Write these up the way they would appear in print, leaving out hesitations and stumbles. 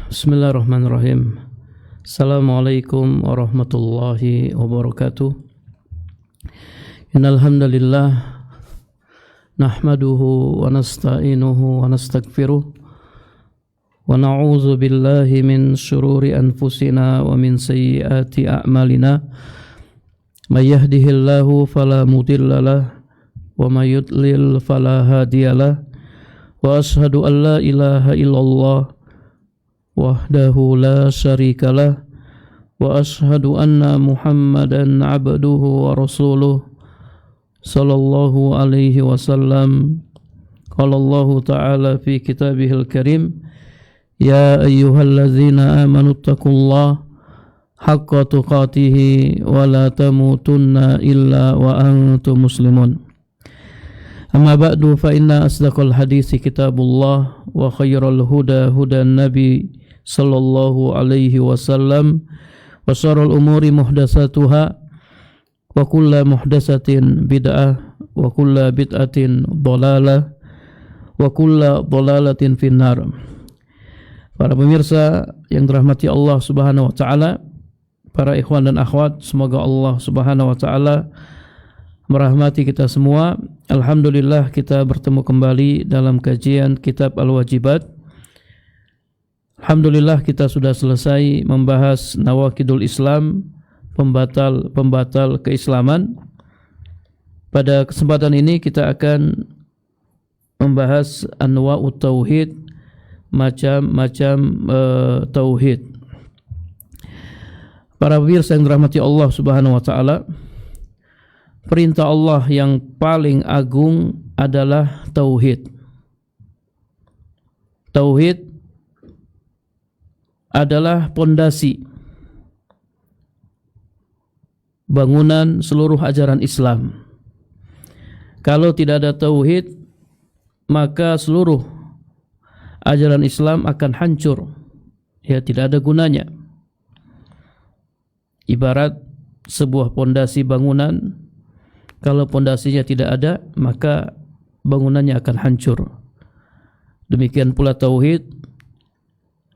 Bismillahirrahmanirrahim. Assalamualaikum warahmatullahi wabarakatuh. Innal hamdalillah nahmaduhu wa nasta'inuhu wa nastaghfiruh wa na'udzu billahi min shururi anfusina wa min sayyiati a'malina. May yahdihillahu fala mudilla lahu wa may yudlil fala hadiyalah. Wa ashhadu an la ilaha illallah wahdahu la syarikalah wa ashhadu anna Muhammadan abduhu wa rasuluh sallallahu alaihi wasallam. Qala Allah ta'ala fi kitabihil karim, ya ayyuhalladzina amanu taqullaha haqqa tuqatih wa la tamutunna illa wa antum muslimun. Amma ba'du, fa inna asdaqal hadisi kitabullah wa khairal huda hudan nabi sallallahu alaihi wasallam wa syarrul umuri muhdatsatuha wa kullu muhdatsatin bid'ah wa kullu bid'atin dhalalah wa kullu dhalalatin finnar. Para pemirsa yang dirahmati Allah Subhanahu wa taala, para ikhwan dan akhwat, semoga Allah Subhanahu wa taala merahmati kita semua. Alhamdulillah kita bertemu kembali dalam kajian kitab Al-Wajibat. Alhamdulillah kita sudah selesai membahas nawaqidul Islam, pembatal keislaman. Pada kesempatan ini kita akan membahas anwa'ut tauhid, macam-macam tauhid. Para pemirsa yang dirahmati Allah Subhanahu wa taala, perintah Allah yang paling agung adalah tauhid. Tauhid adalah pondasi bangunan seluruh ajaran Islam. Kalau tidak ada tauhid, maka seluruh ajaran Islam akan hancur. Ya, tidak ada gunanya. Ibarat sebuah pondasi bangunan, kalau pondasinya tidak ada, maka bangunannya akan hancur. Demikian pula tauhid.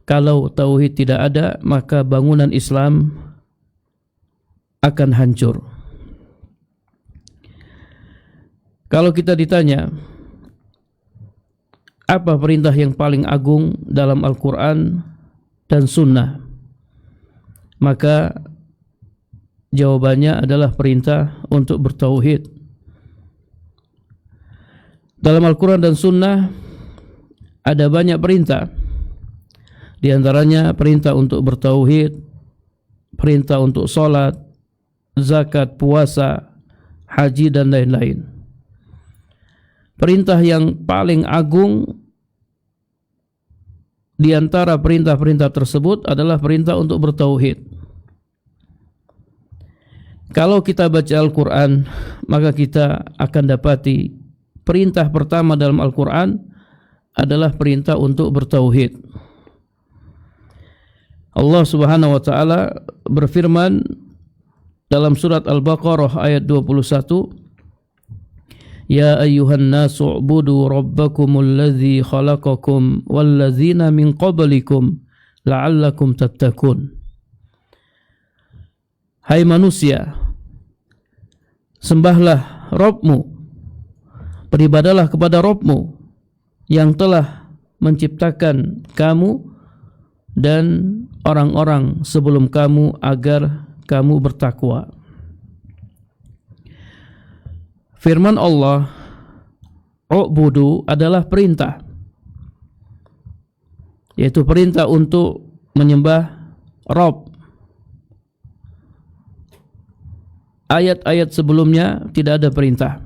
Kalau tauhid tidak ada, maka bangunan Islam akan hancur. Kalau kita ditanya, apa perintah yang paling agung dalam Al-Quran dan Sunnah? Maka jawabannya adalah perintah untuk bertauhid. Dalam Al-Quran dan Sunnah ada banyak perintah. Di antaranya perintah untuk bertauhid, perintah untuk sholat, zakat, puasa, haji, dan lain-lain. Perintah yang paling agung di antara perintah-perintah tersebut adalah perintah untuk bertauhid. Kalau kita baca Al-Quran, maka kita akan dapati perintah pertama dalam Al-Quran adalah perintah untuk bertauhid. Allah Subhanahu wa taala berfirman dalam surat Al-Baqarah ayat 21, ya ayyuhan nasu ubudu rabbakumul ladzi khalaqakum walladzina min qablikum la'allakum tattaqun. Hai manusia, sembahlah Rabbmu, beribadalah kepada Rabbmu yang telah menciptakan kamu dan orang-orang sebelum kamu agar kamu bertakwa. Firman Allah, u'budu, adalah perintah, yaitu perintah untuk menyembah Rabb. Ayat-ayat sebelumnya tidak ada perintah.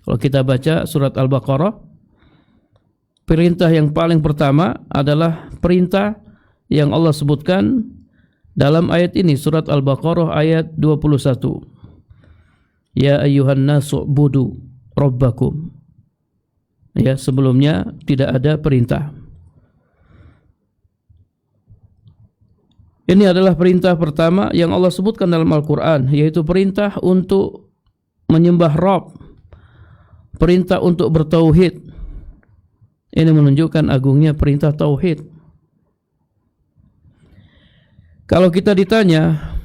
Kalau kita baca surat Al-Baqarah, perintah yang paling pertama adalah perintah yang Allah sebutkan dalam ayat ini, surat Al-Baqarah ayat 21. Ya ayyuhan nasu ubudu rabbakum. Ya, sebelumnya tidak ada perintah. Ini adalah perintah pertama yang Allah sebutkan dalam Al-Quran, yaitu perintah untuk menyembah Rabb, perintah untuk bertauhid. Ini menunjukkan agungnya perintah tauhid. Kalau kita ditanya,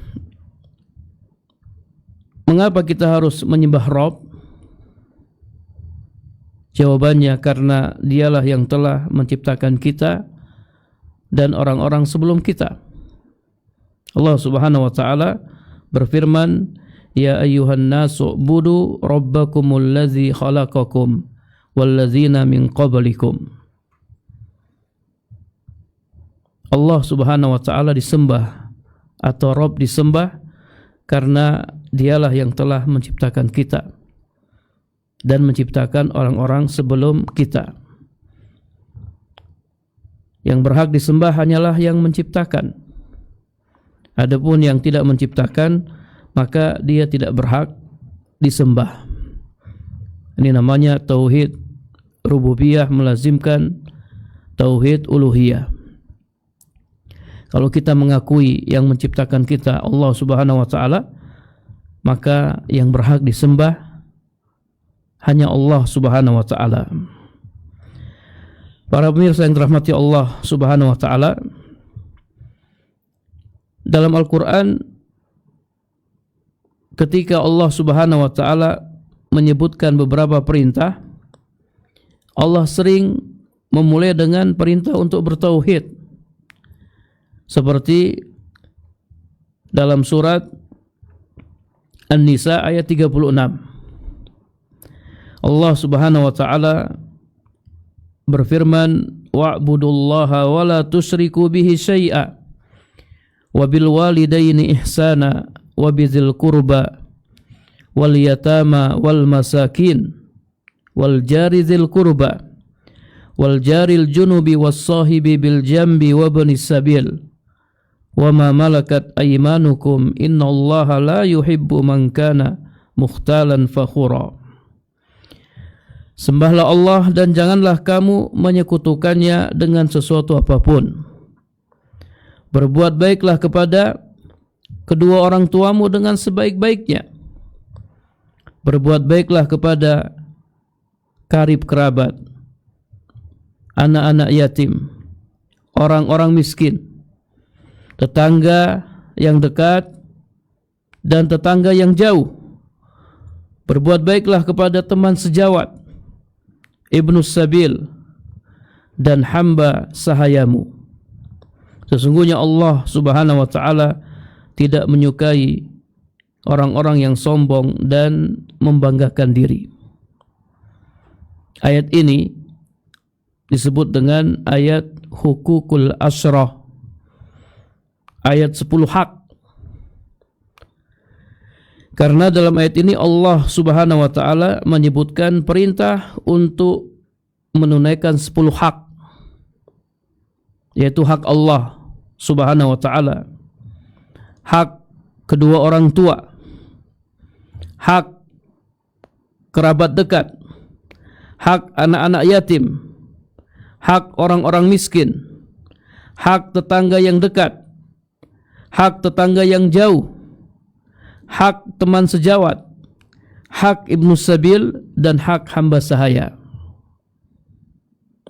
mengapa kita harus menyembah Rabb? Jawabannya karena dialah yang telah menciptakan kita dan orang-orang sebelum kita. Allah Subhanahu wa taala berfirman, "Ya ayyuhan nasu budu rabbakumul ladzi khalaqakum walladzina min qablikum." Allah Subhanahu wa taala disembah atau Rabb disembah karena dialah yang telah menciptakan kita dan menciptakan orang-orang sebelum kita. Yang berhak disembah hanyalah yang menciptakan. Adapun yang tidak menciptakan, maka dia tidak berhak disembah. Ini namanya tauhid rububiyah melazimkan tauhid uluhiyah. Kalau kita mengakui yang menciptakan kita Allah Subhanahu wa taala, maka yang berhak disembah hanya Allah Subhanahu wa taala. Para pemirsa yang dirahmati Allah Subhanahu wa taala, dalam Al-Qur'an ketika Allah Subhanahu wa taala menyebutkan beberapa perintah, Allah sering memulai dengan perintah untuk bertauhid. Seperti dalam surat An-Nisa ayat 36. Allah Subhanahu wa taala berfirman, "Wa'budullaha wa la tusyriku bihi syai'a wa bil walidaini ihsana wa bizil qurba wal yatama wal masakin wal jari dzil qurba wal jaril junubi was sahibi bil jambi wa ibnis sabil wa ma malakat aymanukum innallaha la yuhibbu man kana mukhtalan fakhura." Sembahlah Allah dan janganlah kamu menyekutukannya dengan sesuatu apapun. Berbuat baiklah kepada kedua orang tuamu dengan sebaik-baiknya. Berbuat baiklah kepada karib kerabat, anak-anak yatim, orang-orang miskin, tetangga yang dekat dan tetangga yang jauh. Berbuat baiklah kepada teman sejawat, ibnus sabil, dan hamba sahayamu. Sesungguhnya Allah Subhanahu wa taala tidak menyukai orang-orang yang sombong dan membanggakan diri. Ayat ini disebut dengan ayat hukukul asyrah, ayat 10 hak. Karena dalam ayat ini Allah Subhanahu wa taala menyebutkan perintah untuk menunaikan 10 hak, yaitu hak Allah Subhanahu wa taala, hak kedua orang tua, hak kerabat dekat, hak anak-anak yatim, hak orang-orang miskin, hak tetangga yang dekat, hak tetangga yang jauh, hak teman sejawat, hak ibnus sabil, dan hak hamba sahaya.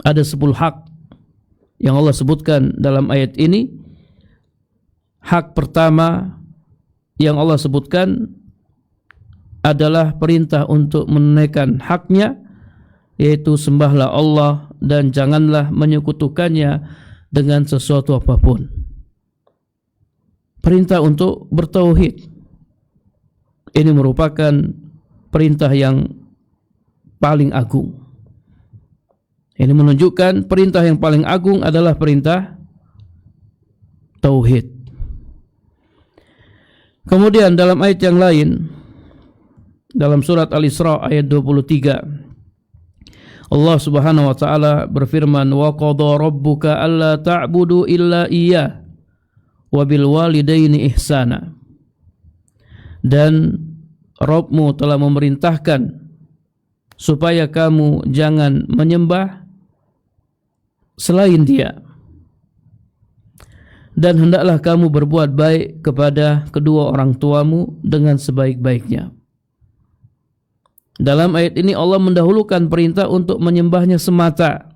Ada 10 hak yang Allah sebutkan dalam ayat ini. Hak pertama yang Allah sebutkan adalah perintah untuk menunaikan haknya, yaitu sembahlah Allah dan janganlah menyekutukannya dengan sesuatu apapun. Perintah untuk bertauhid. Ini merupakan perintah yang paling agung. Ini menunjukkan perintah yang paling agung adalah perintah tauhid. Kemudian dalam ayat yang lain, dalam surat Al-Isra ayat 23, Allah Subhanahu wa taala berfirman, "Wa qadha rabbuka alla ta'budu illa iyyah wa bil walidaini ihsana." Dan Rabbmu telah memerintahkan supaya kamu jangan menyembah selain Dia, dan hendaklah kamu berbuat baik kepada kedua orang tuamu dengan sebaik-baiknya. Dalam ayat ini Allah mendahulukan perintah untuk menyembahnya semata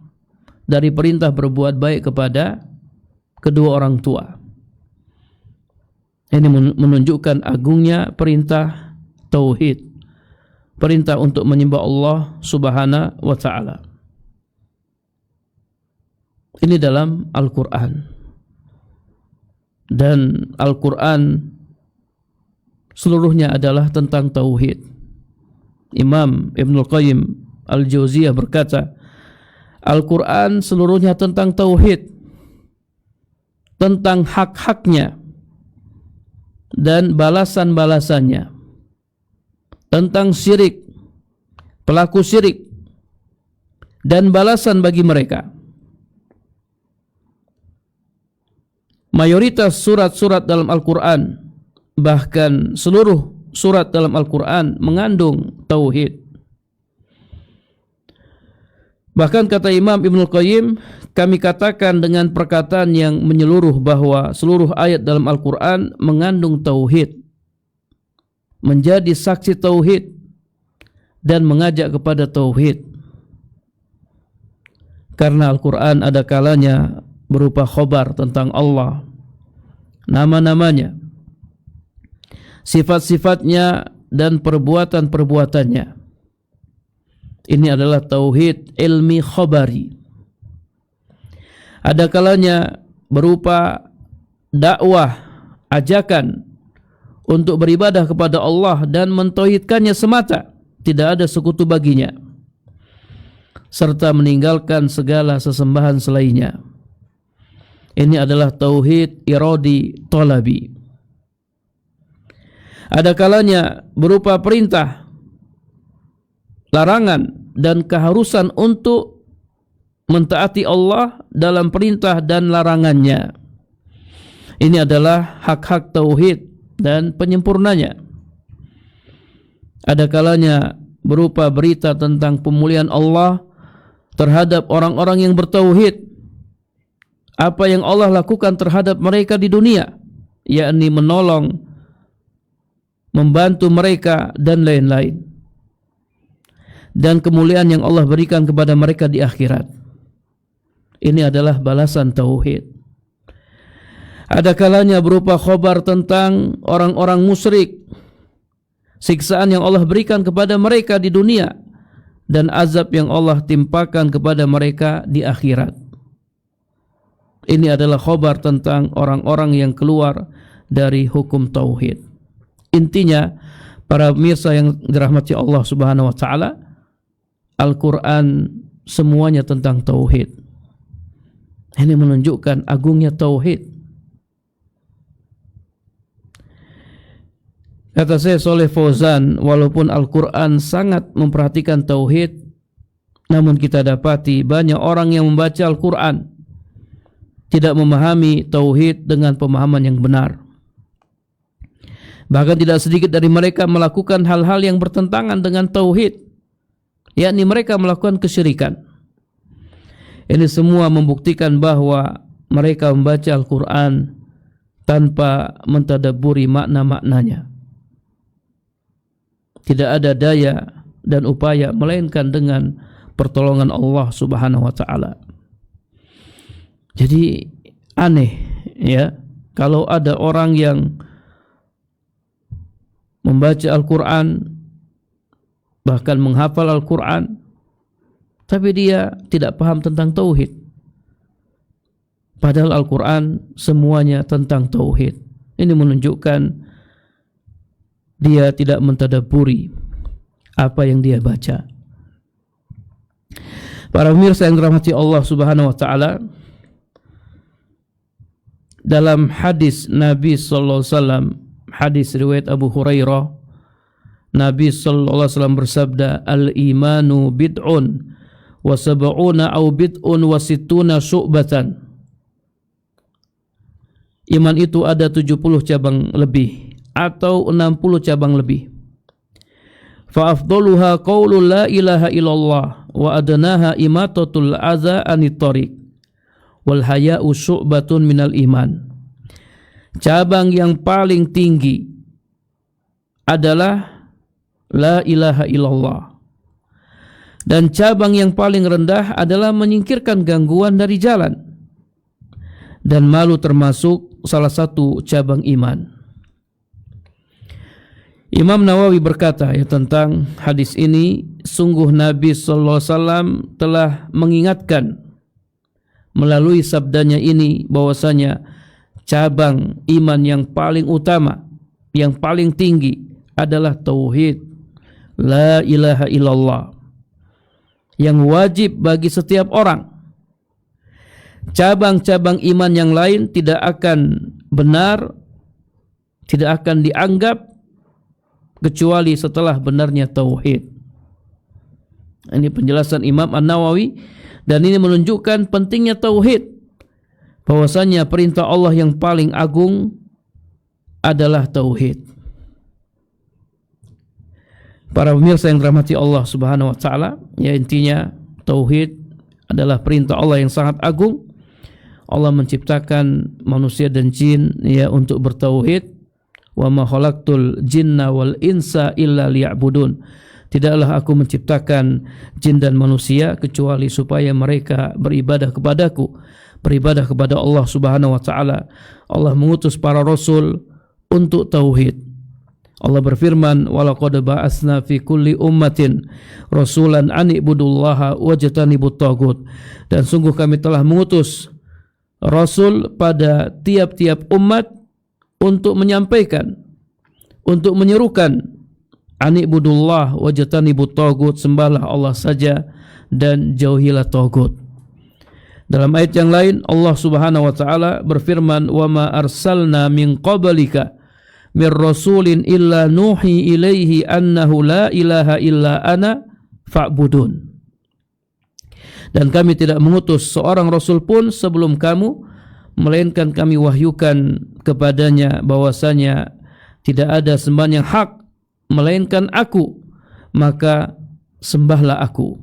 dari perintah berbuat baik kepada kedua orang tua. Ini menunjukkan agungnya perintah tauhid, perintah untuk menyembah Allah Subhanahu wa taala. Ini dalam Al-Qur'an. Dan Al-Qur'an seluruhnya adalah tentang tauhid. Imam Ibnul Qayyim Al-Jauziyah berkata, Al-Quran seluruhnya tentang tauhid, tentang hak-haknya dan balasan-balasannya, tentang syirik, pelaku syirik, dan balasan bagi mereka. Mayoritas surat-surat dalam Al-Quran, bahkan seluruh surat dalam Al-Quran mengandung tauhid. Bahkan kata Imam Ibnul Qayyim, kami katakan dengan perkataan yang menyeluruh bahwa seluruh ayat dalam Al-Quran mengandung tauhid, menjadi saksi tauhid dan mengajak kepada tauhid. Karena Al-Quran ada kalanya berupa khobar tentang Allah, nama-namanya, sifat-sifatnya dan perbuatan-perbuatannya. Ini adalah tauhid ilmi khabari. Ada kalanya berupa dakwah, ajakan untuk beribadah kepada Allah dan mentauhidkannya semata, tidak ada sekutu baginya, serta meninggalkan segala sesembahan selainnya. Ini adalah tauhid iradi talabi. Ada kalanya berupa perintah, larangan, dan keharusan untuk mentaati Allah dalam perintah dan larangannya. Ini adalah hak-hak tauhid dan penyempurnanya. Ada kalanya berupa berita tentang pemulihan Allah terhadap orang-orang yang bertauhid, apa yang Allah lakukan terhadap mereka di dunia, yakni menolong, membantu mereka dan lain-lain, dan kemuliaan yang Allah berikan kepada mereka di akhirat. Ini adalah balasan tauhid. Ada kalanya berupa khobar tentang orang-orang musyrik, siksaan yang Allah berikan kepada mereka di dunia dan azab yang Allah timpakan kepada mereka di akhirat. Ini adalah khobar tentang orang-orang yang keluar dari hukum tauhid. Intinya, para pemirsa yang dirahmati Allah Subhanahu wa taala, Al-Quran semuanya tentang tauhid. Ini menunjukkan agungnya tauhid. Kata saya Shalih Fauzan, walaupun Al-Quran sangat memperhatikan tauhid, namun kita dapati banyak orang yang membaca Al-Quran tidak memahami tauhid dengan pemahaman yang benar. Bahkan tidak sedikit dari mereka melakukan hal-hal yang bertentangan dengan tauhid, yakni mereka melakukan kesyirikan. Ini semua membuktikan bahwa mereka membaca Al-Quran tanpa mentadabburi makna-maknanya. Tidak ada daya dan upaya melainkan dengan pertolongan Allah Subhanahu wa taala. Jadi aneh ya kalau ada orang yang membaca Al-Quran, bahkan menghafal Al-Quran, tapi dia tidak paham tentang tauhid. Padahal Al-Quran semuanya tentang tauhid. Ini menunjukkan dia tidak mentadabburi apa yang dia baca. Para pemirsa yang dirahmati Allah Subhanahu wa taala, dalam hadis Nabi sallallahu alaihi wasallam, hadis riwayat Abu Hurairah, Nabi sallallahu alaihi wasallam bersabda, "Al-imanu bid'un wa sab'una au bid'un wa sittuna syu'batan." Iman itu ada 70 cabang lebih atau 60 cabang lebih. Fa afdaluha qaulu la ilaha illallah wa adnaha imatatul adza anit thariq wal haya'u syu'batun minal iman. Cabang yang paling tinggi adalah la ilaha illallah, dan cabang yang paling rendah adalah menyingkirkan gangguan dari jalan, dan malu termasuk salah satu cabang iman. Imam Nawawi berkata ya tentang hadis ini, sungguh Nabi sallallahu alaihi wasallam telah mengingatkan melalui sabdanya ini bahwasanya cabang iman yang paling utama, yang paling tinggi adalah tauhid, la ilaha illallah, yang wajib bagi setiap orang. Cabang-cabang iman yang lain tidak akan benar, tidak akan dianggap kecuali setelah benarnya tauhid. Ini penjelasan Imam An-Nawawi, dan ini menunjukkan pentingnya tauhid, bahwasanya perintah Allah yang paling agung adalah tauhid. Para pemirsa yang dirahmati Allah Subhanahu wa taala, ya intinya tauhid adalah perintah Allah yang sangat agung. Allah menciptakan manusia dan jin ya untuk bertauhid. Wa ma khalaqtul jinna wal insa illa liya'budun. Tidaklah aku menciptakan jin dan manusia kecuali supaya mereka beribadah kepadaku, beribadah kepada Allah Subhanahu wa taala. Allah mengutus para rasul untuk tauhid. Allah berfirman, wa laqad ba'atsna fi kulli ummatin rasulan an ibudullaha wajtanibut taghut. Dan sungguh kami telah mengutus rasul pada tiap-tiap umat untuk menyampaikan, untuk menyerukan anibudullah wajtanibut taghut, sembahlah Allah saja dan jauhilah taghut. Dalam ayat yang lain Allah Subhanahu wa taala berfirman, wa ma arsalna min qablika mir rasulin illa nuhi ilaihi annahu la ilaha illa ana fa'budun. Dan kami tidak mengutus seorang rasul pun sebelum kamu, melainkan kami wahyukan kepadanya bahwasanya tidak ada sembahan yang hak melainkan aku, maka sembahlah aku.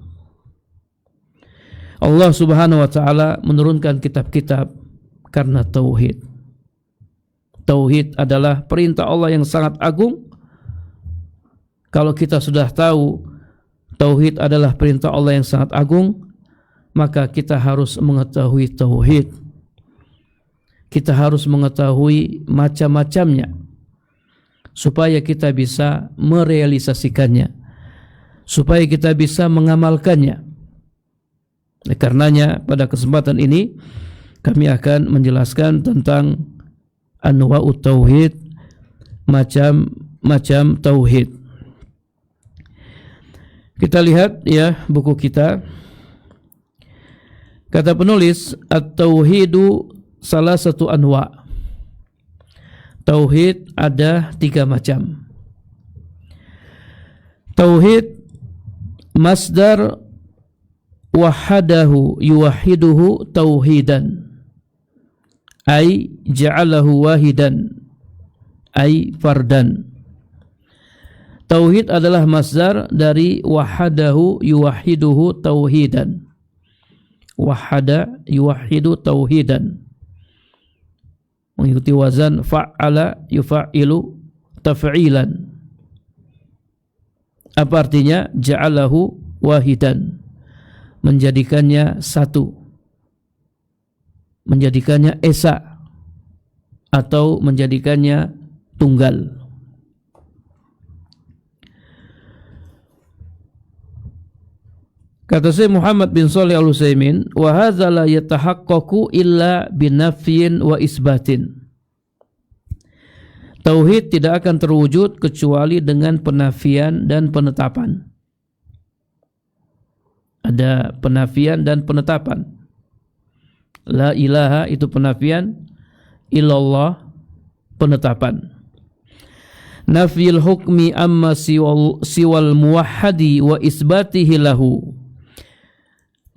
Allah Subhanahu wa taala menurunkan kitab-kitab karena tauhid. Tauhid adalah perintah Allah yang sangat agung. Kalau kita sudah tahu tauhid adalah perintah Allah yang sangat agung, maka kita harus mengetahui tauhid. Kita harus mengetahui macam-macamnya supaya kita bisa merealisasikannya, supaya kita bisa mengamalkannya. Karenanya pada kesempatan ini kami akan menjelaskan tentang anwa'ut tauhid, macam-macam tauhid. Kita lihat ya buku kita. Kata penulis, at-tauhidu salah satu anwa'. Tauhid ada 3 macam. Tauhid masdar wahadahu yuwahiduhu tauhidan, ay ja'alahu wahidan, ay fardan. Tauhid adalah masdar dari wahadahu yuwahiduhu tauhidan. Wahada yuwahidu tauhidan, mengikuti wazan fa'ala yufa'ilu taf'ilan. Apa artinya? Ja'alahu wahidan, menjadikannya satu, menjadikannya esa, atau menjadikannya tunggal. Kata Syekh Muhammad bin Shalih Al-Utsaimin, wa hadza la yatahaqqaqu illa binafyin wa isbatin. Tauhid tidak akan terwujud kecuali dengan penafian dan penetapan. Ada penafian dan penetapan. La ilaha itu penafian, illallah penetapan. Nafyil hukmi amma siwal muwahhadi wa isbatihi lahu,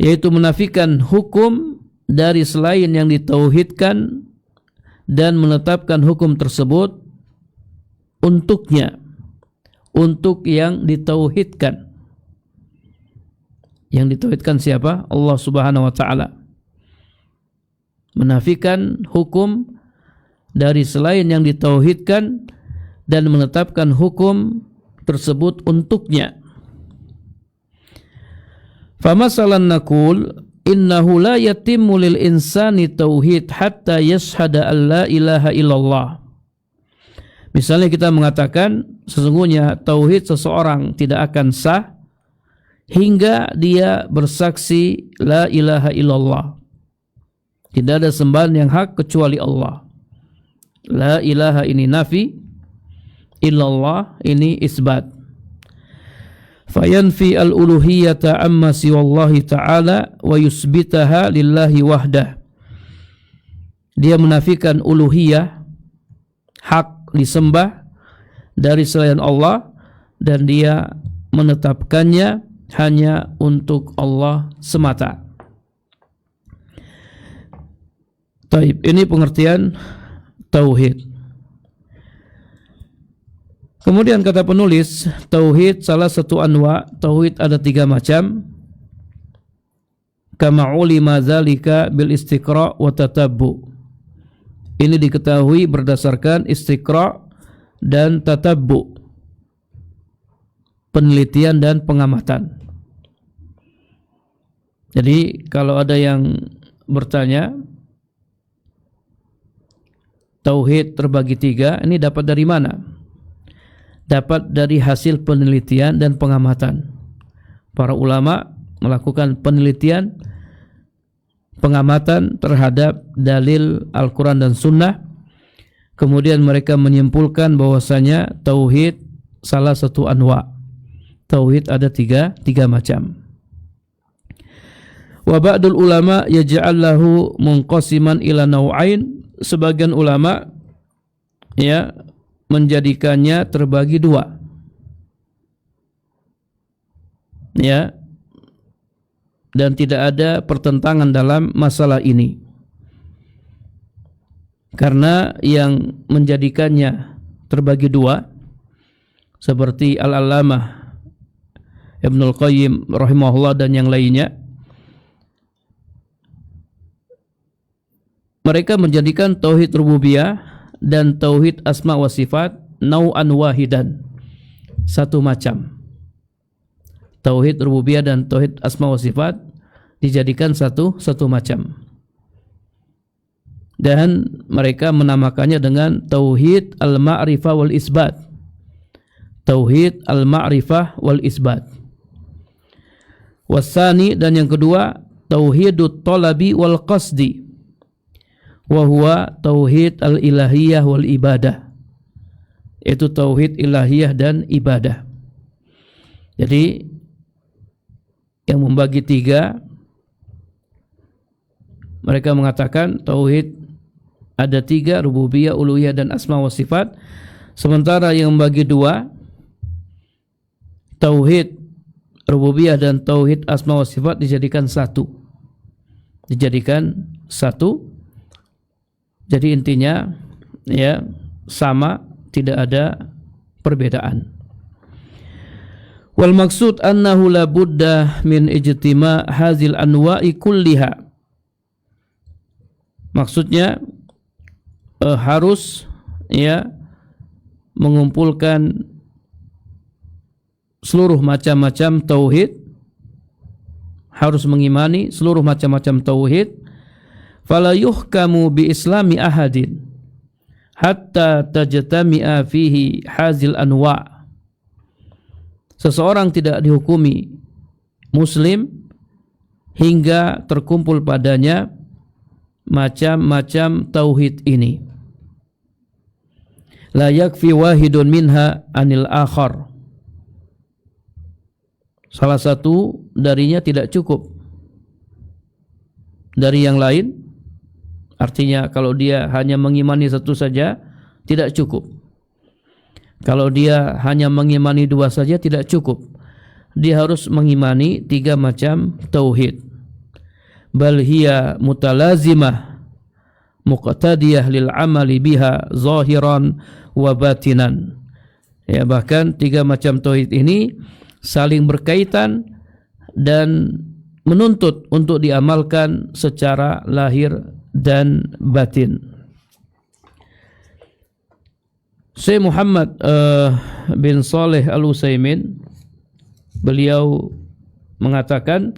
yaitu menafikan hukum dari selain yang ditauhidkan dan menetapkan hukum tersebut untuknya, untuk yang ditauhidkan. Yang ditauhidkan siapa? Allah Subhanahu wa taala. Menafikan hukum dari selain yang ditauhidkan dan menetapkan hukum tersebut untuknya. Famasalan naqul innahu la yatimmu lil insani tauhid hatta yashhada an la ilaha illallah. Misalnya kita mengatakan sesungguhnya tauhid seseorang tidak akan sah hingga dia bersaksi la ilaha illallah. Tidak ada sembahan yang hak kecuali Allah. La ilaha ini nafi, illallah ini isbat. Fayanfi al-uluhiyata amma siwallahi ta'ala wa yusbitaha lillahi wahdah. Dia menafikan uluhiyah, hak disembah dari selain Allah, dan dia menetapkannya hanya untuk Allah semata. Taib, ini pengertian tauhid. Kemudian kata penulis, tauhid salah satu anwa, tauhid ada 3 macam. Kama ulima dzalika bil istiqra' wa tatabbu. Ini diketahui berdasarkan istiqra' dan tatabbu, penelitian dan pengamatan. Jadi kalau ada yang bertanya tauhid terbagi 3, ini dapat dari mana? Dapat dari hasil penelitian dan pengamatan. Para ulama melakukan penelitian, pengamatan terhadap dalil Al-Quran dan Sunnah. Kemudian mereka menyimpulkan bahwasanya tauhid salah satu anwa. Tauhid ada tiga macam. Wa ba'dul ulama yaj'allahu munqasiman ila naw'ain. Sebagian ulama ya menjadikannya terbagi 2. Ya. Dan tidak ada pertentangan dalam masalah ini. Karena yang menjadikannya terbagi 2 seperti Al-Allamah Ibnul Qayyim rahimahullah dan yang lainnya, mereka menjadikan tauhid rububiyah dan tauhid asma wa sifat nau'an wahidan, satu macam. Tauhid rububiyah dan tauhid asma wa sifat dijadikan satu macam. Dan mereka menamakannya dengan tauhid al-ma'rifah wal isbat. Tauhid al-ma'rifah wal isbat. Wasani, dan yang kedua tauhidut talabi wal qasdi, wa huwa tauhid al-ilahiyah wal ibadah. Itu tauhid ilahiyah dan ibadah. Jadi yang membagi 3, mereka mengatakan tauhid ada 3, rububiyah, uluhiyah dan asma wa sifat. Sementara yang membagi 2, tauhid rububiyah dan tauhid asma wa sifat dijadikan satu. Jadi intinya ya sama, tidak ada perbedaan. Wal maksud annahu la budda min ijtima' hazil anwa'i kulliha. Maksudnya harus ya mengumpulkan seluruh macam-macam tauhid, harus mengimani seluruh macam-macam tauhid. Fala yuhkamu bi islami ahadin hatta tajtami'a fihi hazil anwa'. Seseorang tidak dihukumi muslim hingga terkumpul padanya macam-macam tauhid ini. La yakfi wahidun minha anil akhar. Salah satu darinya tidak cukup dari yang lain. Artinya kalau dia hanya mengimani satu saja tidak cukup. Kalau dia hanya mengimani 2 saja tidak cukup. Dia harus mengimani 3 macam tauhid. Bal hiya mutalazimah muqtadiyah lil amali biha zahiran wa batinan. Ya, bahkan 3 macam tauhid ini saling berkaitan dan menuntut untuk diamalkan secara lahir dan batin. Syekh Muhammad bin Saleh Al-Utsaimin, beliau mengatakan,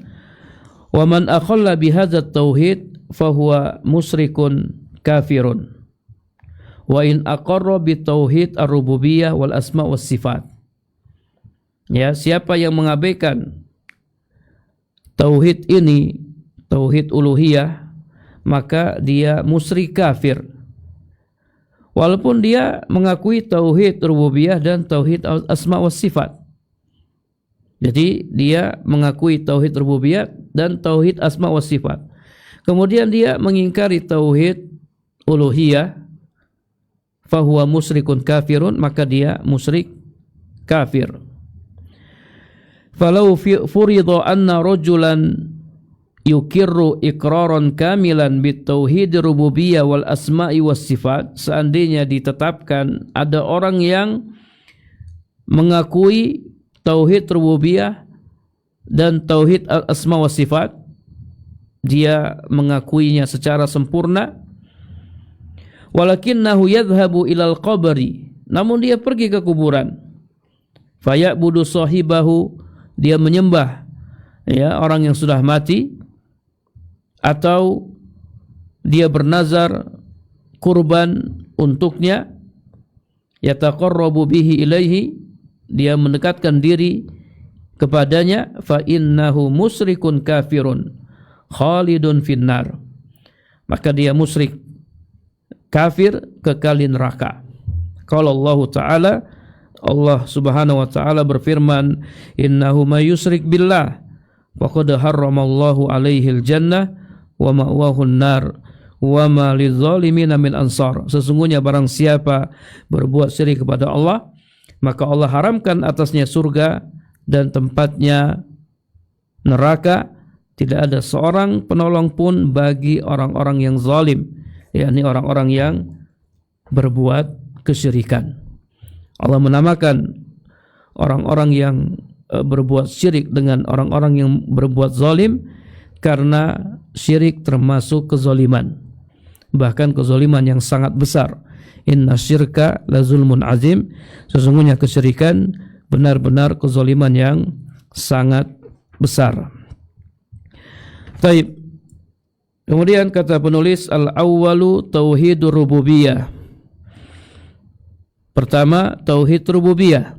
wa man akhalla bihadzat tauhid fahuwa musyrikun kafirun wa in aqarra bi tauhid ar-rububiyah wal asma was sifat. Ya, siapa yang mengabaikan tauhid ini, tauhid uluhiyah, maka dia musyrik kafir. Walaupun dia mengakui tauhid rububiyah dan tauhid asma was sifat. Jadi dia mengakui tauhid rububiyah dan tauhid asma was sifat. Kemudian dia mengingkari tauhid uluhiyah, fahuwa musyrikun kafirun, maka dia musyrik kafir. Falau furida anna rajulan yukirru iqraran kamilan bit tauhid rububiyah wal asma'i was sifat, seandainya ditetapkan ada orang yang mengakui tauhid rububiyah dan tauhid asma was sifat, dia mengakuinya secara sempurna, walakinnahu yadhhabu ilal qabri, namun dia pergi ke kuburan, faya'budu sahibahu, dia menyembah ya orang yang sudah mati, atau dia bernazar kurban untuknya, yataqarrabu bihi ilaihi, dia mendekatkan diri kepadanya, fa innahu musyrikun kafirun khalidun finnar, maka dia musyrik kafir kekal di neraka. Qala Allah Ta'ala, Allah Subhanahu wa Ta'ala berfirman, innahu may yusyrik billah faqad harramallahu alaihil jannah wa ma'wahun nar wa ma lizzalimin min ansar. Sesungguhnya barang siapa berbuat syirik kepada Allah, maka Allah haramkan atasnya surga dan tempatnya neraka. Tidak ada seorang penolong pun bagi orang-orang yang zalim, yakni orang-orang yang berbuat kesyirikan. Allah menamakan orang-orang yang berbuat syirik dengan orang-orang yang berbuat zalim karena syirik termasuk kezaliman, bahkan kezaliman yang sangat besar. Inna syirka la zulmun azim, sesungguhnya kesyirikan benar-benar kezaliman yang sangat besar. Taib. Kemudian kata penulis, al-awwalu tauhidur rububiyah. Pertama, tauhid rububiyah.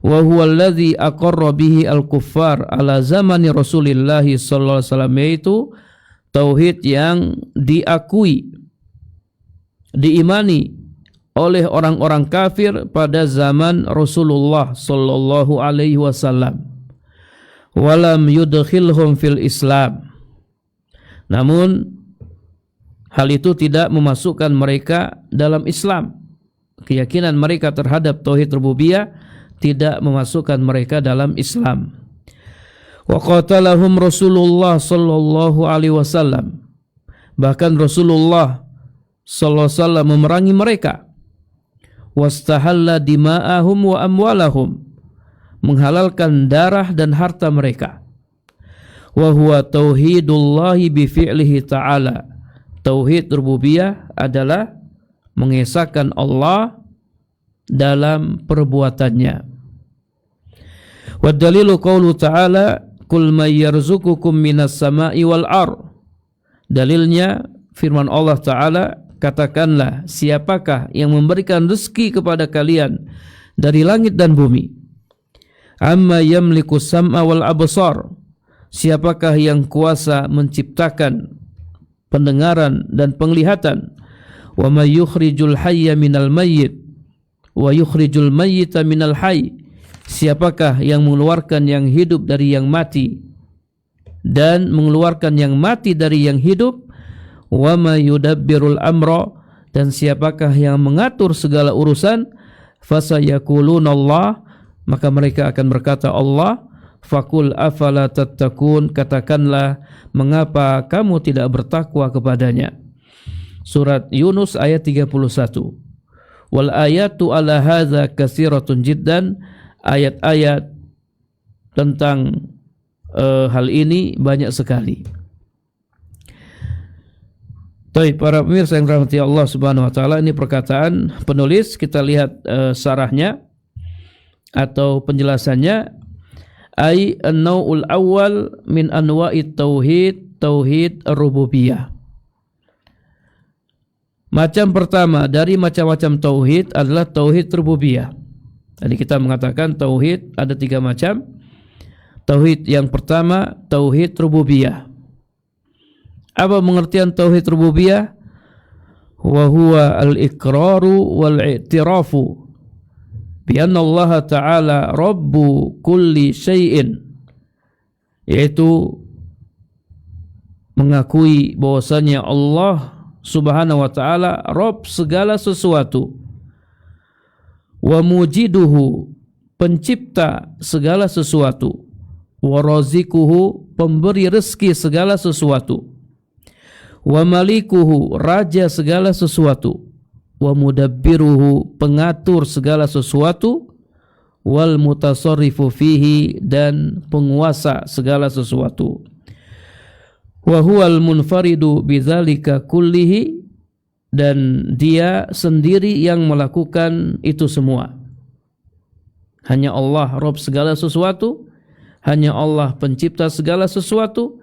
Wa huwa alladhi aqarra bihi al-kuffar ala zamani Rasulillah sallallahu alaihi wasallam, yaitu tauhid yang diakui, diimani oleh orang-orang kafir pada zaman Rasulullah sallallahu alaihi wasallam. Walam yudkhilhum fil Islam. Namun hal itu tidak memasukkan mereka dalam Islam. Keyakinan mereka terhadap tauhid rububiyah tidak memasukkan mereka dalam Islam. Wa qatalahum Rasulullah sallallahu alaihi wasallam. Bahkan Rasulullah sallallahu alaihi wasallam memerangi mereka. Wastahalla dima'ahum wa amwalahum, menghalalkan darah dan harta mereka. Wa huwa tauhidullahi bi fi'lihi ta'ala. Tauhid rububiyah adalah mengesahkan Allah dalam perbuatannya. Wa dalilu qaulu ta'ala, kul may yarzuqukum minas sama'i wal ar. Dalilnya firman Allah Ta'ala, katakanlah, siapakah yang memberikan rezeki kepada kalian dari langit dan bumi? Amma yamliku sam'a wal absar, siapakah yang kuasa menciptakan pendengaran dan penglihatan? Wa may yukhrijul hayya minal mayyit wa yukhrijul mayyita minal hayy, siapakah yang mengeluarkan yang hidup dari yang mati dan mengeluarkan yang mati dari yang hidup? Wa may yudabbirul amra, dan siapakah yang mengatur segala urusan? Fasayaquluna Allah, maka mereka akan berkata Allah. Fakul afala tattaqun, katakanlah, mengapa kamu tidak bertakwa kepadanya? Surat Yunus ayat 31. Wal ayatu ala hadza katsiratun jiddan, ayat-ayat tentang hal ini banyak sekali. Baik, para pemirsa yang dirahmati Allah Subhanahu wa taala, ini perkataan penulis, kita lihat syarahnya atau penjelasannya. Ai an-nau'ul awwal min anwa'it tauhid, tauhid ar-rububiyah. Macam pertama dari macam-macam tauhid adalah tauhid rububiyah. Tadi kita mengatakan tauhid ada 3 macam. Tauhid yang pertama tauhid rububiyah. Apa pengertian tauhid rububiyah? Wa huwa al-iqraru wal-i'tirafu bi anna Allah Ta'ala rabbu kulli syai'in, yaitu mengakui bahwasanya Allah Subhanahu wa ta'ala Rabb segala sesuatu, wa mujiduhu pencipta segala sesuatu, wa razikuhu pemberi rezeki segala sesuatu, wa malikuhu raja segala sesuatu, wa mudabbiruhu pengatur segala sesuatu, wal mutasarrifu fihi dan penguasa segala sesuatu. Wa huwal munfaridu bidzalika kullihi, dan dia sendiri yang melakukan itu semua. Hanya Allah Rabb segala sesuatu, hanya Allah pencipta segala sesuatu,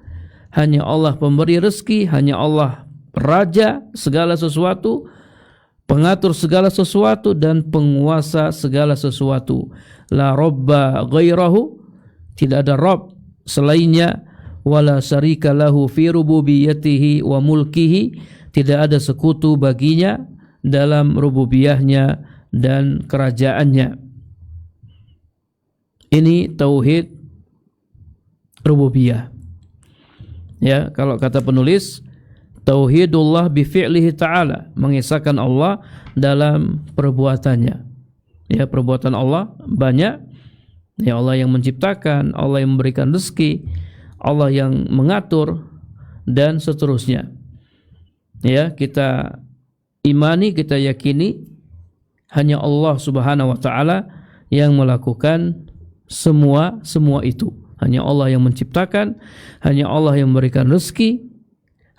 hanya Allah pemberi rezeki, hanya Allah raja segala sesuatu, pengatur segala sesuatu dan penguasa segala sesuatu. La robba ghairahu, tidak ada Rabb selainnya, wala syarika lahu fi rububiyatihi wa mulkihi, tidak ada sekutu baginya dalam rububiyahnya dan kerajaannya. Ini tauhid rububiyah. Ya, kalau kata penulis, tauhidullah bi fi'lihi ta'ala, mengisahkan Allah dalam perbuatannya. Ya, perbuatan Allah banyak. Ya, Allah yang menciptakan, Allah yang memberikan rezeki, Allah yang mengatur, dan seterusnya. Ya, kita imani, kita yakini hanya Allah Subhanahu wa ta'ala yang melakukan semua itu. Hanya Allah yang menciptakan, hanya Allah yang memberikan rezeki,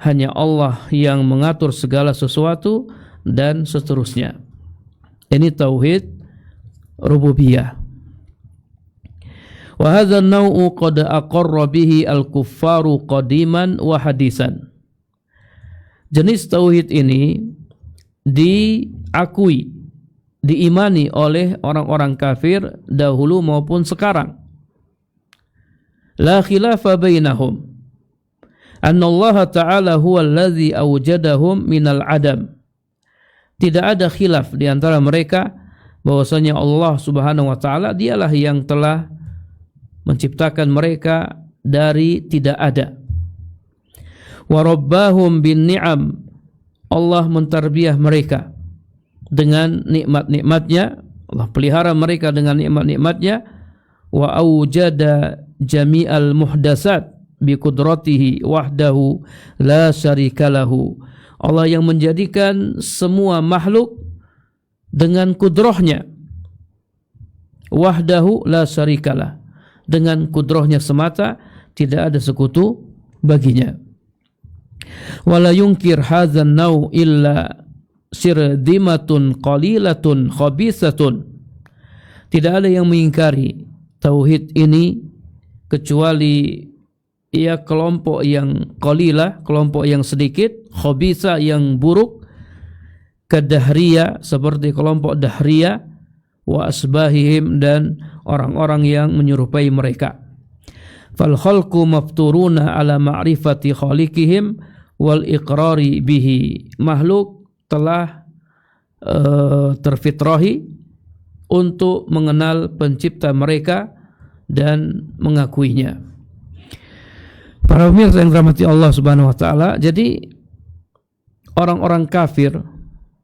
hanya Allah yang mengatur segala sesuatu, dan seterusnya. Ini tauhid rububiyah. Wa hadzal naw'u qad aqarra bihi al-kuffaru qadiman wa hadisan. Jenis tauhid ini diakui, diimani oleh orang-orang kafir dahulu maupun sekarang. La khilafa bainahum anna Allah Ta'ala huwa alladhi awjadahum minal adam. Tidak ada khilaf di antara mereka bahwasanya Allah Subhanahu wa ta'ala dialah yang telah menciptakan mereka dari tidak ada. Wa rabbahum bin ni'am, Allah mentarbiyah mereka dengan nikmat-nikmatnya, Allah pelihara mereka dengan nikmat-nikmatnya. Wa awjada jami'al muhdasat bi qudratihi wahdahu la syarikalahu, Allah yang menjadikan semua makhluk dengan kudrahnya, wahdahu la syarikalah, dengan kudrahnya semata, tidak ada sekutu baginya. Wala yunkir hadzal naw illa sirdimatun qalilatun khabisatun, tidak ada yang mengingkari tauhid ini kecuali ia kelompok yang qalilah, kelompok yang sedikit, khabisa yang buruk, kadahriyah seperti kelompok dahriyah, wa asbahihim dan orang-orang yang menyerupai mereka. Fal khalqu mafturuna ala ma'rifati khaliqihim wal iqrari bihi, makhluk telah terfitrahi untuk mengenal pencipta mereka dan mengakuinya. Para pemirsa yang dirahmati Allah Subhanahu wa ta'ala, jadi orang-orang kafir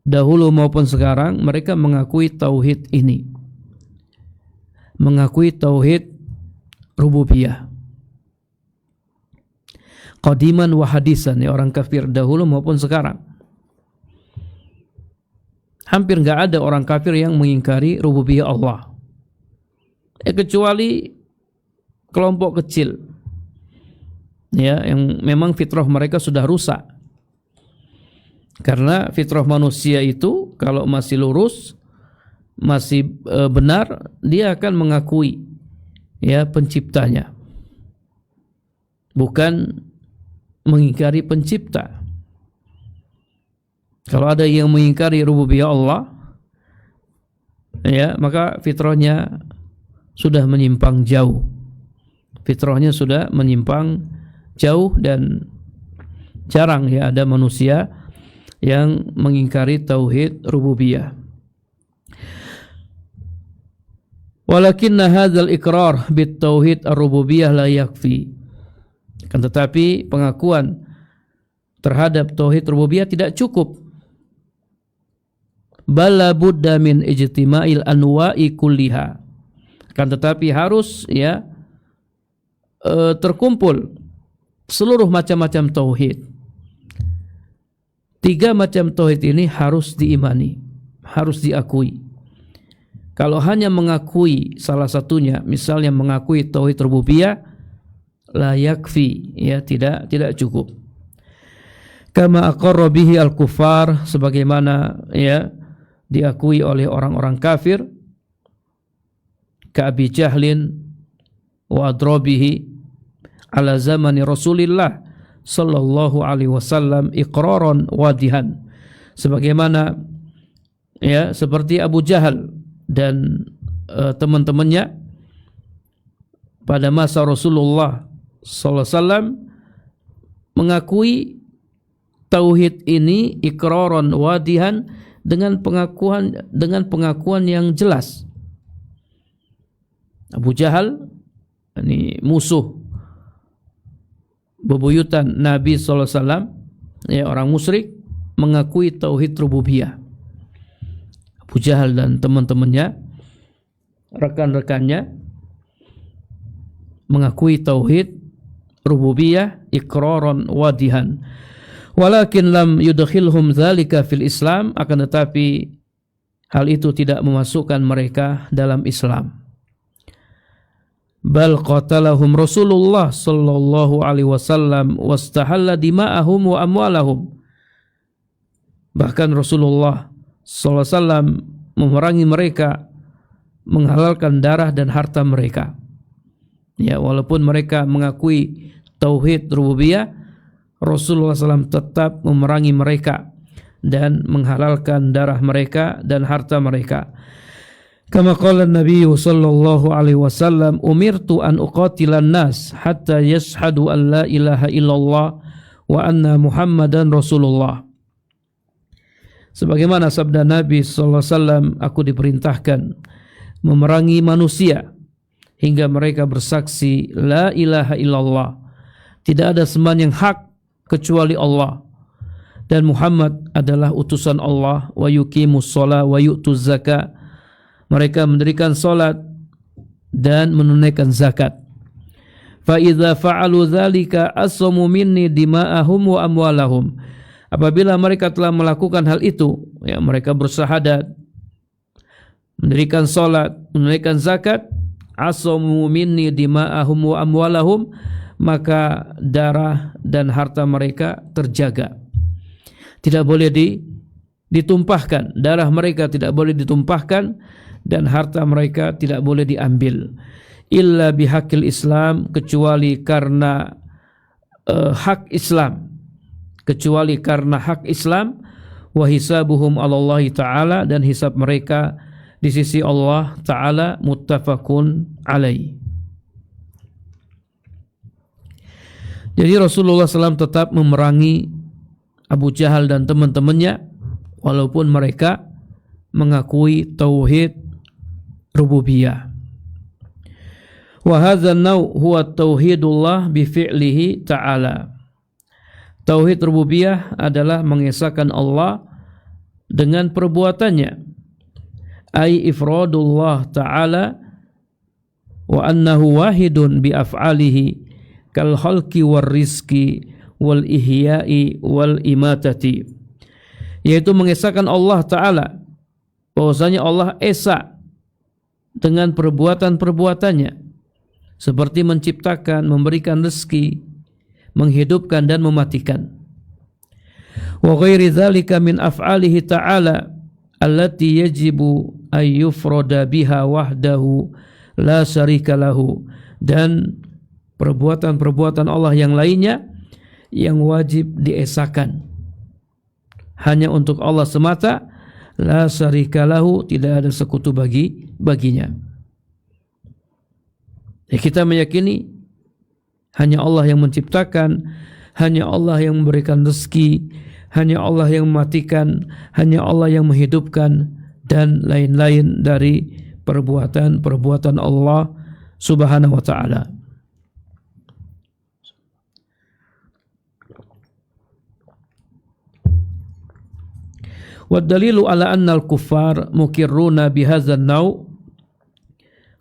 dahulu maupun sekarang mereka mengakui tauhid ini, mengakui tauhid rububiyah qadiman wa hadisan, ya, orang kafir dahulu maupun sekarang. Hampir enggak ada orang kafir yang mengingkari rububiyah Allah, kecuali kelompok kecil, ya, yang memang fitrah mereka sudah rusak. Karena fitrah manusia itu kalau masih lurus, masih benar, dia akan mengakui, ya, penciptanya, bukan mengingkari pencipta. Kalau ada yang mengingkari rububiyah Allah, ya, maka fitrahnya sudah menyimpang jauh. Fitrahnya sudah menyimpang jauh dan jarang ya ada manusia yang mengingkari tauhid rububiyah. Walakinna hadzal iqrar bit tauhid ar-rububiyah la yakfi. Kan tetapi pengakuan terhadap tauhid rububiyah tidak cukup. Bala budda min ijtima'il anwa'i kulliha. Kan tetapi harus ya terkumpul seluruh macam-macam tauhid. 3 macam tauhid ini harus diimani, harus diakui. Kalau hanya mengakui salah satunya, misalnya mengakui tauhid rububiyah, la yakfi, ya tidak cukup. Kama aqarra bihi al-kuffar, sebagaimana ya diakui oleh orang-orang kafir, ka Abi Jahlin wa adrabihi ala zamani Rasulillah sallallahu alaihi wasallam iqraran wadihan, sebagaimana ya seperti Abu Jahal dan teman-temannya pada masa Rasulullah sallallahu alaihi wasallam mengakui tauhid ini iqraran wadihan dengan pengakuan yang jelas. Abu Jahal ini musuh bebuyutan Nabi sallallahu alaihi wasallam, ya, orang musyrik mengakui tauhid rububiyah. Abu Jahal dan teman-temannya, rekan-rekannya mengakui tauhid rububiyah iqraran wadihan. Walakin lam yudkhilhum dzalika fil Islam, akan tetapi hal itu tidak memasukkan mereka dalam Islam. Bal qatalahum Rasulullah sallallahu alaihi wasallam wastahalla dima'ahum wa amwalahum. Bahkan Rasulullah sallallahu alaihi wasallam memerangi mereka, menghalalkan darah dan harta mereka. Ya, walaupun mereka mengakui tauhid rububiyah, Rasulullah SAW tetap memerangi mereka dan menghalalkan darah mereka dan harta mereka. Kama qala Nabi sallallahu alaihi wasallam, umirtu an uqatilan nas hatta yashhadu an la ilaha illallah wa anna Muhammadan Rasulullah. Sebagaimana sabda Nabi sallallahu alaihi wasallam, aku diperintahkan memerangi manusia hingga mereka bersaksi la ilaha illallah, tidak ada sembahan yang hak kecuali Allah, dan Muhammad adalah utusan Allah, wa yuqimus shalah wa yu'tuz zakat, mereka mendirikan salat dan menunaikan zakat. Fa idza fa'alu dzalika asamu minni dima'ahum wa amwalahum. Apabila mereka telah melakukan hal itu, ya, mereka bersyahadat, mendirikan salat, menunaikan zakat, asamu minni dima'ahum wa amwalahum, maka darah dan harta mereka terjaga. Tidak boleh ditumpahkan, darah mereka tidak boleh ditumpahkan dan harta mereka tidak boleh diambil. Illa bihaqil Islam, kecuali karena hak Islam, kecuali karena hak Islam. Wa hisabuhum 'alallahi ta'ala, dan hisab mereka di sisi Allah Ta'ala muttafaqun alaih. Jadi Rasulullah SAW tetap memerangi Abu Jahal dan teman-temannya walaupun mereka mengakui tauhid rububiyah. Wa hadzal naw' huwa tauhidullah bi fi'lihi ta'ala. Tauhid rububiyah adalah mengesahkan Allah dengan perbuatannya. Ai ifradullah ta'ala wa annahu wahidun bi af'alihi kal khalqi war rizqi wal ihya'i wal imatati, yaitu mengesahkan Allah Ta'ala bahwasanya Allah esa dengan perbuatan-perbuatannya, seperti menciptakan, memberikan rezeki, menghidupkan dan mematikan. Wa ghairi dzalika min af'alihi ta'ala allati yajibu ay yufrada biha wahdahu la syarika lahu, dan perbuatan-perbuatan Allah yang lainnya yang wajib diesakan, hanya untuk Allah semata, la syarikalahu, tidak ada sekutu baginya. Ya, kita meyakini hanya Allah yang menciptakan, hanya Allah yang memberikan rezeki, hanya Allah yang mematikan, hanya Allah yang menghidupkan, dan lain-lain dari perbuatan-perbuatan Allah Subhanahu wa ta'ala. Wad-dalilu ala anna al-kuffar mukirruna bihadzal naw'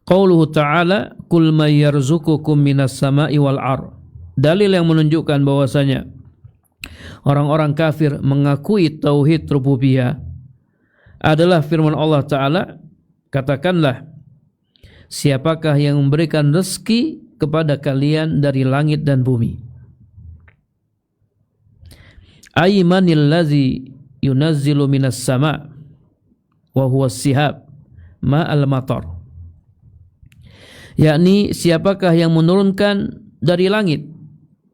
qauluhu ta'ala kul may yarzuqukum minas sama'i wal ar. Dalil yang menunjukkan bahwasanya orang-orang kafir mengakui tauhid rububiyah adalah firman Allah Ta'ala, katakanlah, siapakah yang memberikan rezeki kepada kalian dari langit dan bumi? Aymanil ladzi yunazzilu minas sama' wa huwa as-sihab ma'al matar. Yakni siapakah yang menurunkan dari langit?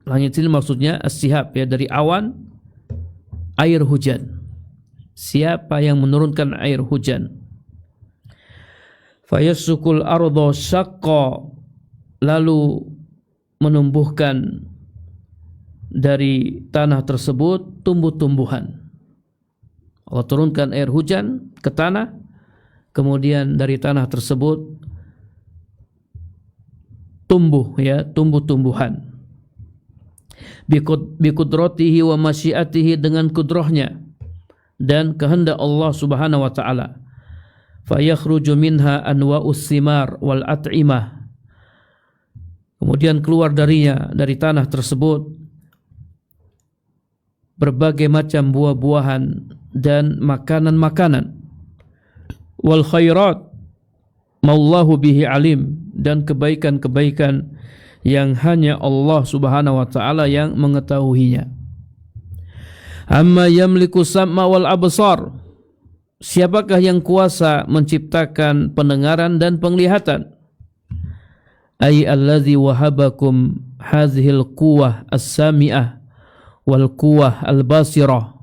Langit ini maksudnya as-sihab, ya, dari awan air hujan. Siapa yang menurunkan air hujan? Fayasukul ardo syaqqa, lalu menumbuhkan dari tanah tersebut tumbuh-tumbuhan. Allah turunkan air hujan ke tanah, kemudian dari tanah tersebut tumbuh, ya, tumbuh-tumbuhan. Biqudratihi wa masyiatihi, dengan kudrahnya dan kehendak Allah Subhanahu wa ta'ala. Fayakhruju minha anwa'us simar wal at'imah, kemudian keluar darinya, dari tanah tersebut, berbagai macam buah-buahan dan makanan-makanan. Wal khairat mallahu bihi alim, dan kebaikan-kebaikan yang hanya Allah Subhanahu wa ta'ala yang mengetahuinya. Amma yamliku sam'a wal absar, siapakah yang kuasa menciptakan pendengaran dan penglihatan? Ay allazi wahabakum hadhil quwwah as-sami'ah wal quwwah al-basirah,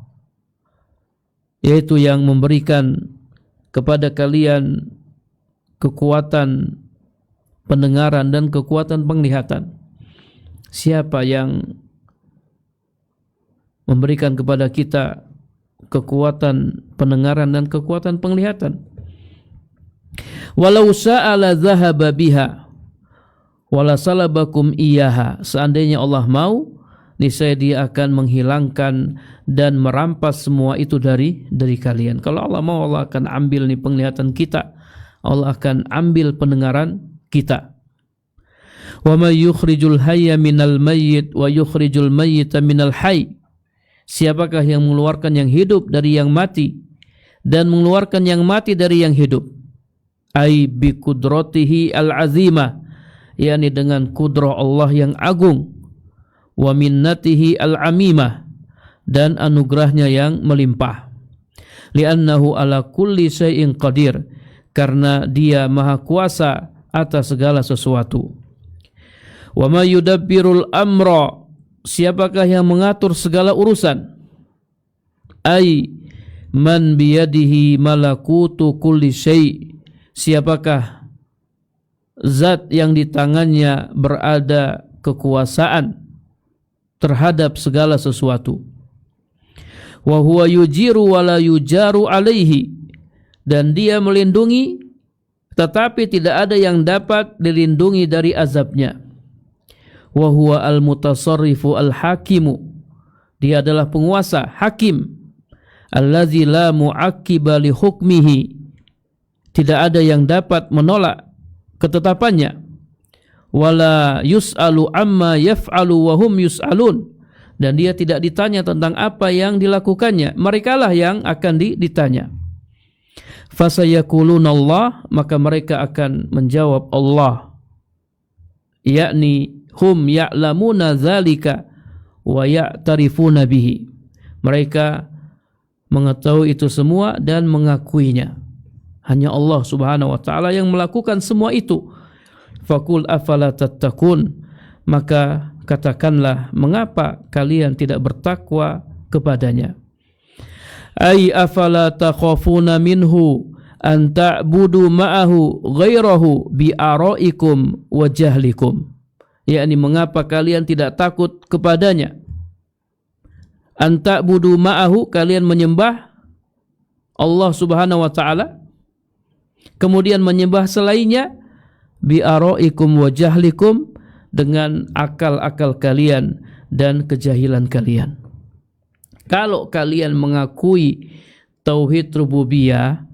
yaitu yang memberikan kepada kalian kekuatan pendengaran dan kekuatan penglihatan. Siapa yang memberikan kepada kita kekuatan pendengaran dan kekuatan penglihatan? Walau sa'ala dhahaba biha wala salabakum iyaha, seandainya Allah mau, niscaya Dia akan menghilangkan dan merampas semua itu dari kalian. Kalau Allah mau, Allah akan ambil nih penglihatan kita, Allah akan ambil pendengaran kita. Wa may yukhrijul hayya minal mayyit wa yukhrijul mayyita minal hayy, siapakah yang mengeluarkan yang hidup dari yang mati dan mengeluarkan yang mati dari yang hidup? Ai bi qudratihi al-azimah, yakni dengan kudrah Allah yang agung, wa minnatihi al-amimah, dan anugerahnya yang melimpah. Li'annahu ala kulli syai'in qadir, karena Dia maha kuasa atas segala sesuatu. Wa may yudabbirul amra, siapakah yang mengatur segala urusan? Ai man biyadihi malakutu kulli syai', siapakah zat yang di tangannya berada kekuasaan terhadap segala sesuatu. Wa huwa yujiru wa la yujaru alaihi, dan Dia melindungi tetapi tidak ada yang dapat dilindungi dari azabnya. Wa huwa al-mutasarrifu al-hakimu, Dia adalah penguasa, hakim. Allazi la mu'aqqiba li hukmihi, tidak ada yang dapat menolak ketetapannya. Wala yus'alu amma yaf'alu wa hum yus'alun, dan Dia tidak ditanya tentang apa yang dilakukannya, merekalah yang akan ditanya. Fasayakuluna Allah, maka mereka akan menjawab Allah, yakni hum ya'lamuna dzalika wa ya'tarifuna bihi, mereka mengetahui itu semua dan mengakuinya. Hanya Allah Subhanahu wa ta'ala yang melakukan semua itu. Faqul afala tattaqun, maka katakanlah, mengapa kalian tidak bertakwa kepadanya? Ay afala takhafuna minhu an ta'budu ma'ahu ghairahu bi araikum wa jahlikum. Yakni mengapa kalian tidak takut kepadanya? An ta'budu ma'ahu, kalian menyembah Allah Subhanahu wa taala, kemudian menyembah selainnya, bi araikum wa jahlikum, dengan akal-akal kalian dan kejahilan kalian. Kalau kalian mengakui tauhid rububiyah,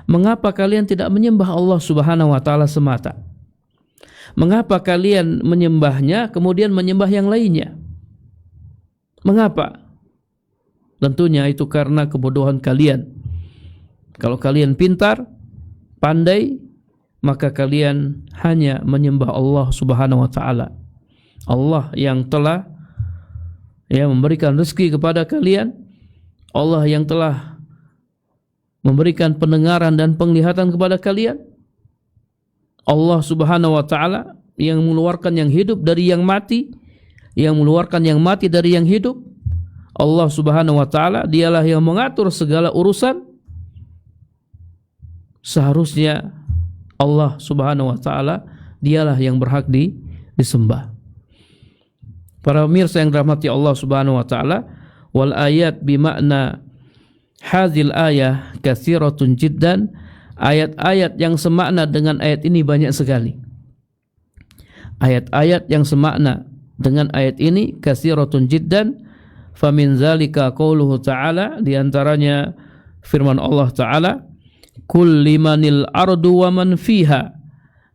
mengapa kalian tidak menyembah Allah Subhanahu wa taala semata? Mengapa kalian menyembahnya kemudian menyembah yang lainnya? Mengapa? Tentunya itu karena kebodohan kalian. Kalau kalian pintar, pandai, maka kalian hanya menyembah Allah Subhanahu wa taala. Allah yang telah memberikan rezeki kepada kalian, Allah yang telah memberikan pendengaran dan penglihatan kepada kalian, Allah Subhanahu wa taala yang mengeluarkan yang hidup dari yang mati, yang mengeluarkan yang mati dari yang hidup. Allah Subhanahu wa taala dialah yang mengatur segala urusan. Seharusnya Allah Subhanahu wa taala dialah yang berhak disembah. Para pemirsa yang dirahmati Allah Subhanahu wa taala, wal ayat bimakna hadzal ayah katsiratun jiddan. Ayat-ayat yang semakna dengan ayat ini banyak sekali. Ayat-ayat yang semakna dengan ayat ini katsiratun jiddan. Famin zalika qauluhu ta'ala, di antaranya firman Allah taala, kul limanil ardu wa man fiha,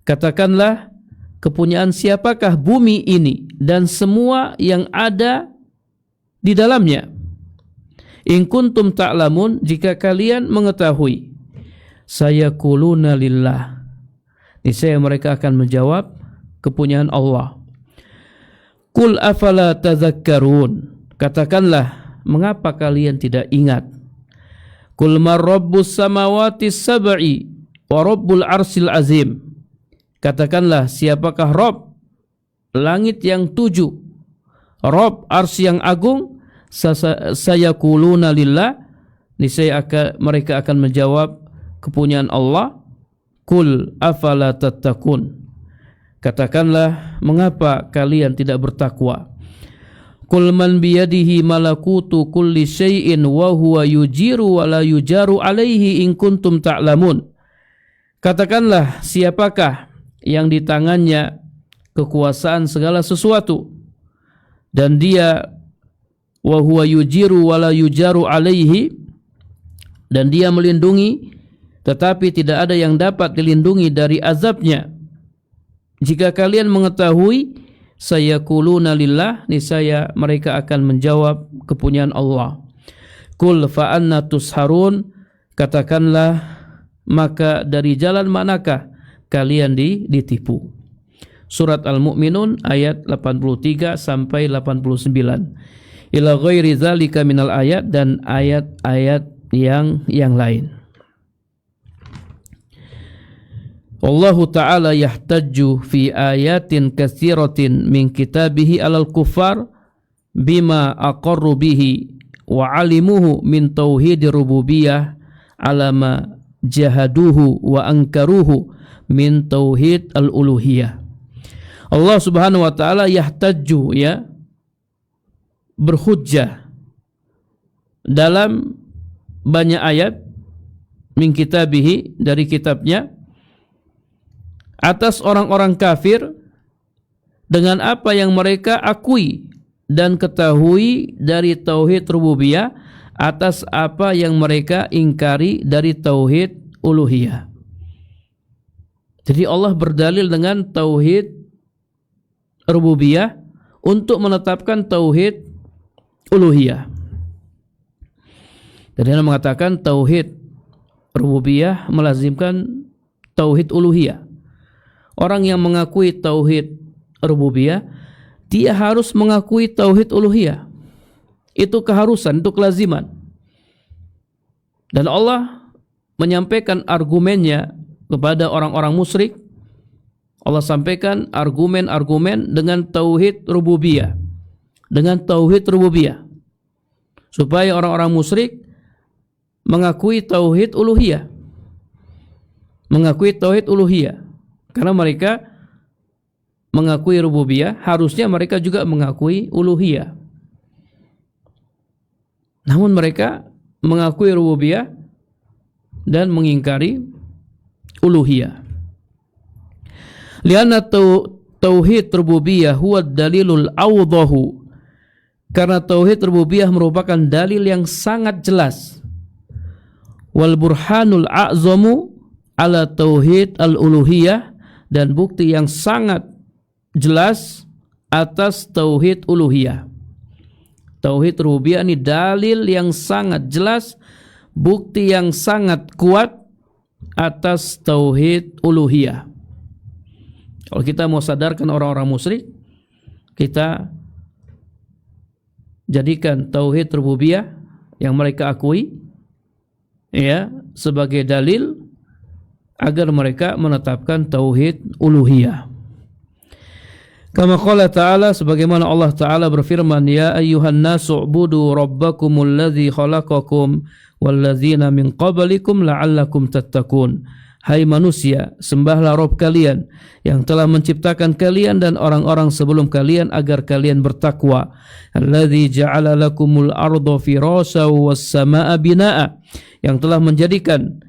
katakanlah kepunyaan siapakah bumi ini dan semua yang ada di dalamnya. In kuntum ta'lamun, jika kalian mengetahui. Sayaquluna lillah, niscaya mereka akan menjawab kepunyaan Allah. Qul afala tadhakkarun, katakanlah mengapa kalian tidak ingat. Qul man rabbus samawati sab'i wa rabbul arsil azim, katakanlah siapakah Rabb langit yang 7, Rabb arsy yang agung. Sayaquluna lillah, niscaya mereka akan menjawab kepunyaan Allah. Qul afala tattaqun, katakanlah mengapa kalian tidak bertakwa. Qul man biyadihi malakutu kulli syai'in wa huwa yujiru wa la yujaru alaihi in kuntum ta'lamun, katakanlah siapakah yang di tangannya kekuasaan segala sesuatu, dan dia wa huwa yujiru wa la yujaru alaihi, dan dia melindungi tetapi tidak ada yang dapat dilindungi dari azabnya. Jika kalian mengetahui, sayaquluna lillah, niscaya mereka akan menjawab kepunyaan Allah. Qul fa anna tusharun, katakanlah maka dari jalan manakah kalian ditipu. Surat Al-Mu'minun ayat 83 sampai 89. Ila ghairi zalika minal ayat, dan ayat-ayat yang lain. Allah Ta'ala yahtajju fi ayatin katsiratin min kitabihi alal kuffar bima aqarru bihi wa alimuhu min tauhidir rububiyah ala ma jahaduhu wa ankaruhu min tauhid al-uluhiyah. Allah Subhanahu wa taala yahtajju, berhujjah dalam banyak ayat min kitabihi, dari kitabnya, atas orang-orang kafir dengan apa yang mereka akui dan ketahui dari tauhid rububiyah, atas apa yang mereka ingkari dari tauhid uluhiyah. Jadi Allah berdalil dengan tauhid rububiyah untuk menetapkan tauhid uluhiyah. Dan dia mengatakan tauhid rububiyah melazimkan tauhid uluhiyah. Orang yang mengakui tauhid rububiyah, dia harus mengakui tauhid uluhiyah. Itu keharusan, itu kelaziman. Dan Allah menyampaikan argumennya kepada orang-orang musyrik. Allah sampaikan argumen-argumen dengan tauhid rububiyah. Dengan tauhid rububiyah. Supaya orang-orang musyrik mengakui tauhid uluhiyah. Mengakui tauhid uluhiyah. Karena mereka mengakui rububiyah, harusnya mereka juga mengakui uluhiyah. Namun mereka mengakui rububiyah dan mengingkari uluhiyah. Lianna tauhid rububiyah huwa dalilul awdahu. Karena tauhid rububiyah merupakan dalil yang sangat jelas. Wal burhanul a'zamu ala tauhid al-uluhiyah, dan bukti yang sangat jelas atas tauhid uluhiyah. Tauhid rububiyah ini dalil yang sangat jelas, bukti yang sangat kuat atas tauhid uluhiyah. Kalau kita mau sadarkan orang-orang musyrik, kita jadikan tauhid rububiyah yang mereka akui ya sebagai dalil agar mereka menetapkan tauhid uluhiyah. Kama qala ta'ala, sebagaimana Allah Ta'ala berfirman, ya ayyuhan nasu ubudu rabbakumul ladzi khalaqakum walladzina min qablikum la'allakum tattaqun. Hai manusia, sembahlah Rabb kalian yang telah menciptakan kalian dan orang-orang sebelum kalian agar kalian bertakwa. Alladzi ja'ala lakumul arda firasyan was samaa'a binaa'a, yang telah menjadikan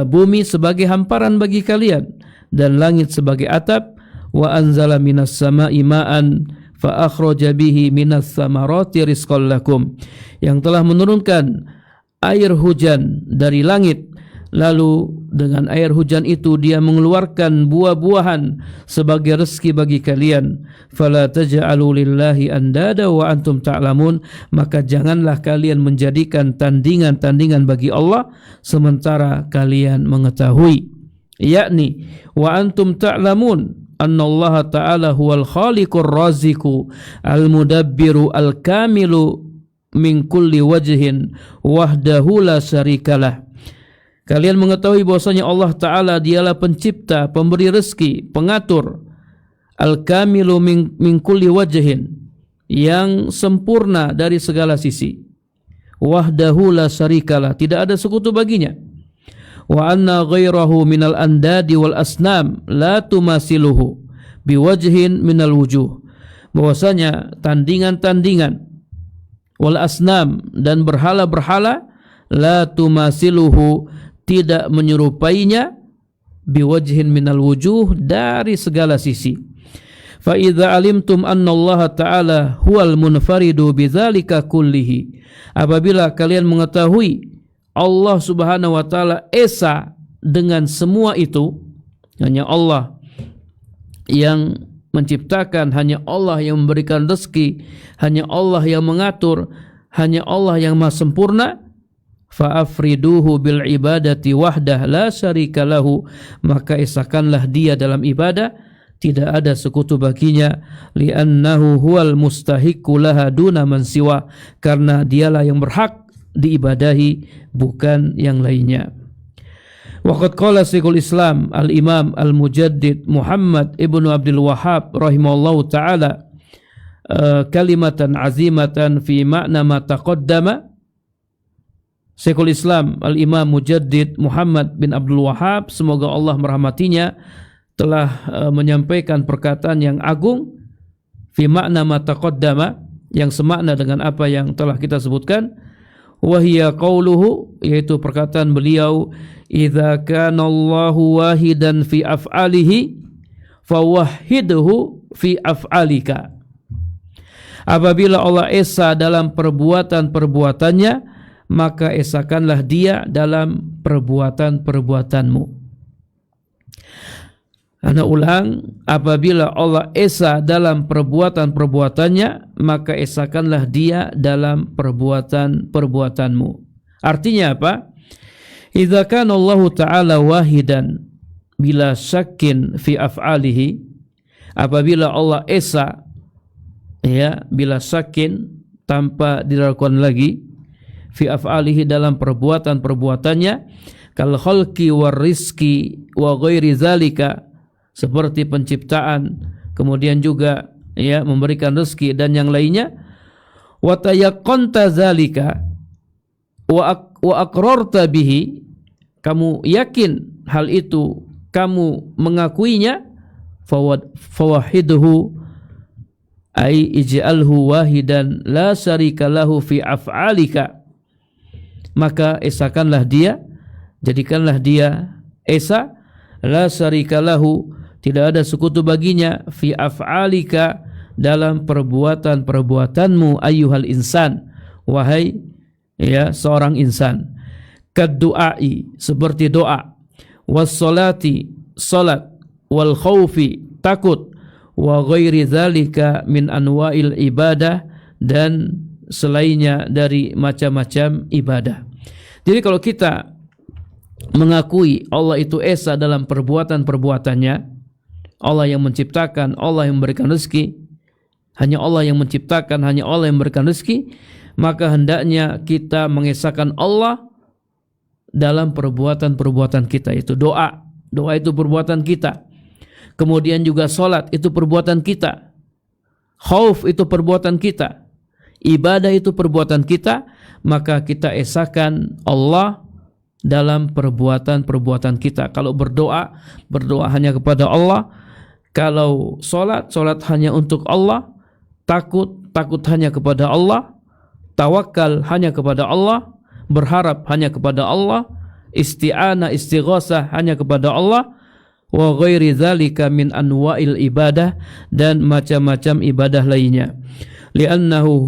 bumi sebagai hamparan bagi kalian dan langit sebagai atap. Wa anzala minas samaa'i ma'an fa akhraja bihi minas tsamarati rizqan lakum, yang telah menurunkan air hujan dari langit, lalu dengan air hujan itu dia mengeluarkan buah-buahan sebagai rezeki bagi kalian. Fala taj'alu lillahi andada wa antum ta'lamun, maka janganlah kalian menjadikan tandingan-tandingan bagi Allah sementara kalian mengetahui, yakni wa antum ta'lamun annallaha ta'ala huwal khaliqur raziqu al-mudabbiru al-kamilu min kulli wajhin wahdahu la syarikalah. Kalian mengetahui bahwasanya Allah Ta'ala dialah pencipta, pemberi rezeki, pengatur, al-kamilu min kulli wajhin, yang sempurna dari segala sisi, wahdahu la syarikalah, tidak ada sekutu baginya. Wa anna ghairahu minal andadi wal asnam la tumasiluhu biwajhin minal wujuh, bahwasanya tandingan-tandingan wal asnam dan berhala-berhala la tumasiluhu tidak menyerupainya biwajhin minal wujuh dari segala sisi. Fa idza alimtum anna Allah Ta'ala huwal munfaridu bidzalika kullihi, apabila kalian mengetahui Allah Subhanahu wa Ta'ala esa dengan semua itu, hanya Allah yang menciptakan, hanya Allah yang memberikan rezeki, hanya Allah yang mengatur, hanya Allah yang maha sempurna, fa'afriduhu bil ibadati wahdah la syarika lahu, maka esakanlah dia dalam ibadah, tidak ada sekutu baginya, li'annahu huwal mustahiqu laha duna man siwa, karena dialah yang berhak diibadahi, bukan yang lainnya. Waqad qala Syekhul Islam Al-Imam Al-Mujaddid Muhammad Ibnu Abdul Wahhab rahimahullahu ta'ala kalimatan azimatan fi makna ma taqaddama. Syekhul Islam Al-Imam Mujaddid Muhammad bin Abdul Wahhab, semoga Allah merahmatinya, telah menyampaikan perkataan yang agung, fi makna ma taqaddama, yang semakna dengan apa yang telah kita sebutkan. Wahia qauluhu, yaitu perkataan beliau, idza kana Allahu wahidan fi af'alihi fawahhidhu fi af'alika. Apabila Allah esa dalam perbuatan-perbuatannya, maka esakanlah dia dalam perbuatan-perbuatanmu. Ana ulang, apabila Allah esa dalam perbuatan-perbuatannya, maka esakanlah dia dalam perbuatan-perbuatanmu. Artinya apa? Idza kana Allah Ta'ala wahidan bila syakkin fi af'alihi, apabila Allah esa ya bila syakkin, tanpa diragukan lagi, fi af'alihi dalam perbuatan-perbuatannya, kal khalqi war rizqi wa ghairi zalika, seperti penciptaan, kemudian juga ya memberikan rezeki dan yang lainnya. Wa tayaqqanta zalika wa aqrarta bihi, kamu yakin hal itu, kamu mengakuinya, fawahidhu ay ij'alhu wahidan la syarika lahu fi af'alika, maka esakanlah dia, jadikanlah dia esa, la syarika lahu, tidak ada sekutu baginya, fi af'alika, dalam perbuatan-perbuatanmu, ayyuhal insan, wahai ya seorang insan, kaddu'ai, seperti doa, wassalati, salat, wal khaufi, takut, wa ghairi dzalika min anwa'il ibadah, dan selainnya dari macam-macam ibadah. Jadi kalau kita mengakui Allah itu esa dalam perbuatan-perbuatannya, Allah yang menciptakan, Allah yang memberikan rezeki, hanya Allah yang menciptakan, hanya Allah yang memberikan rezeki, maka hendaknya kita mengesahkan Allah dalam perbuatan-perbuatan kita. Itu doa, doa itu perbuatan kita. Kemudian juga salat itu perbuatan kita, khauf itu perbuatan kita, ibadah itu perbuatan kita, maka kita esahkan Allah dalam perbuatan-perbuatan kita. Kalau berdoa, berdoa hanya kepada Allah. Kalau salat, salat hanya untuk Allah. Takut, takut hanya kepada Allah. Tawakal hanya kepada Allah. Berharap hanya kepada Allah. Isti'anah, istighasah hanya kepada Allah. Wa ghairi dzalika min anwa'il ibadah, dan macam-macam ibadah lainnya. Li'annahu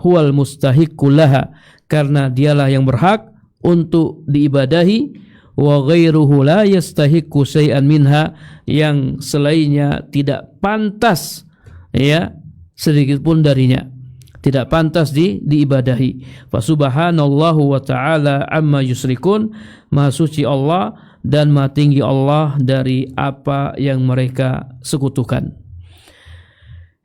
huwal mustahiqqu laha, karena dialah yang berhak untuk diibadahi. Wa ghairuhu la yastahiqqu syai'an minha, yang selainnya tidak pantas ya sedikit pun darinya, tidak pantas diibadahi. Fa subhanallahu wa ta'ala amma yusyrikun, maha suci Allah dan maha tinggi Allah dari apa yang mereka sekutukan.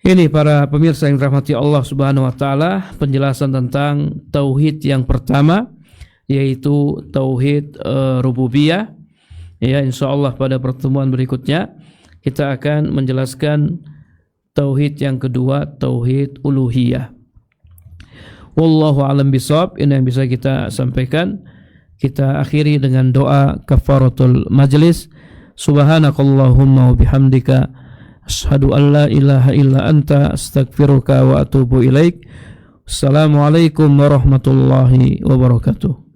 Ini para pemirsa yang dirahmati Allah Subhanahu wa taala, penjelasan tentang tauhid yang pertama, yaitu tauhid rububiyah. Ya, insyaallah pada pertemuan berikutnya kita akan menjelaskan tauhid yang kedua, tauhid uluhiyah. Wallahu a'lam bishawab. Ini yang bisa kita sampaikan. Kita akhiri dengan doa kafaratul majlis. Subhanakallahumma wa bihamdika, asyhadu an la ilaha illa anta, astaghfiruka wa atubu ilaik. Assalamualaikum warahmatullahi wabarakatuh.